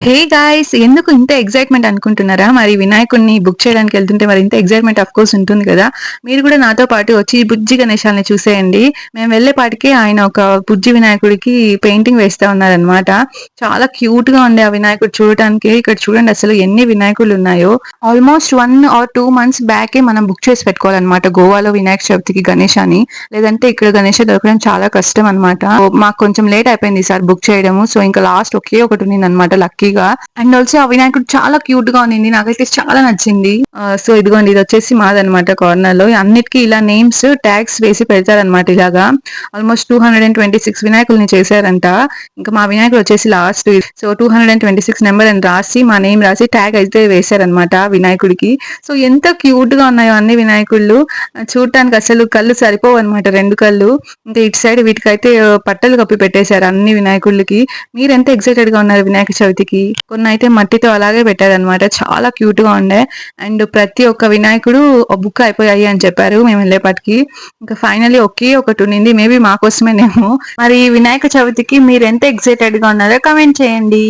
Hey guys! ఎందుకు ఇంత excitement అనుకుంటున్నారా? మరి వినాయకుడిని బుక్ చేయడానికి ఎళ్తుంటే మరి ఇంత ఎక్సైట్‌మెంట్ ఆఫ్‌కోర్స్ ఉంటుంది గదా! మీరు గూడా నాతో పాటు వచ్చి ఈ బుజ్జి గణేశాల్ని చూసేయండి. మేము వెళ్ళేపాటికి ఆయన ఒక బుజ్జి వినాయకుడికి పెయింటింగ్ వేస్తా ఉన్నారనమాట. చాలా క్యూట్‌గా ఉండే ఆ వినాయకుడు చూడటానికి. ఇక్కడ చూడండి అసలు ఎన్ని వినాయకులున్నాయో. ఆల్‌మోస్ట్ 1 ఆర్ 2 మంత్స్ బ్యాకే మనం బుక్ చేసి పెట్టుకోవాలనమాట గోవాలో వినాయక చవితికి గణేశాని. లేదంటే ఇక్కడ గణేష దొరకడం చాలా కష్టం అనమాట. మాకు కొంచెం లేట్ అయిపోయింది ఈసారి బుక్ చేయడము. సో, ఇంకా లాస్ట్ ఒకే ఒకటి ఉన్నిందనమాట లక్కీగా. అండ్ ఆల్సో ఆ వినాయకుడు చాలా క్యూట్‌గా ఉన్నింది. నాకైతే చాలా నచ్చింది. సో, ఇదిగోండి ఇదొచ్చేసి మాదనమాట కార్నర్‌లో. అన్నిటికి ఇలా నేమ్స్, ట్యాగ్స్ వేసి పెడతారనమాట ఇలాగా. ఆల్‌మోస్ట్ 226 వినాయకుల్ని చేశారంట. ఇంకా మా వినాయకుడు వచ్చేసి లాస్ట్. సో, 226 నంబర్ అని రాసి, మా నేమ్ రాసి ట్యాగ్ అయితే వేశారనమాట వినాయకుడికి. సో, ఎంత క్యూట్‌గా ఉన్నాయో అన్ని వినాయకుళ్ళు. చూడటానికి అసలు కళ్ళు సరిపోవనమాట 2 కళ్ళు. ఇంకా ఇటు సైడ్ వీటికైతే పట్టలు కప్పి పెట్టేశారు అన్ని వినాయకుళ్ళకి. మీరెంత ఎక్సైటెడ్‌గా ఉన్నారు వినాయక చవితికి? కొన్నయితే మట్టితో అలాగే పెట్టారనమాట. చాలా క్యూట్‌గా ఉండే. అండ్ ప్రతి ఒక్క వినాయకుడు బుక్ అయిపోయాయి అని చెప్పారు మేమెళ్ళేపాటికి. ఇంకా ఫైనల్లీ ఒకే ఒకటి ఉండింది. మేబీ మా కోసమేనేమో. మరి ఈ వినాయక చవితికి మీరెంత ఎక్సైటెడ్‌గా ఉన్నారో కామెంట్ చేయండి.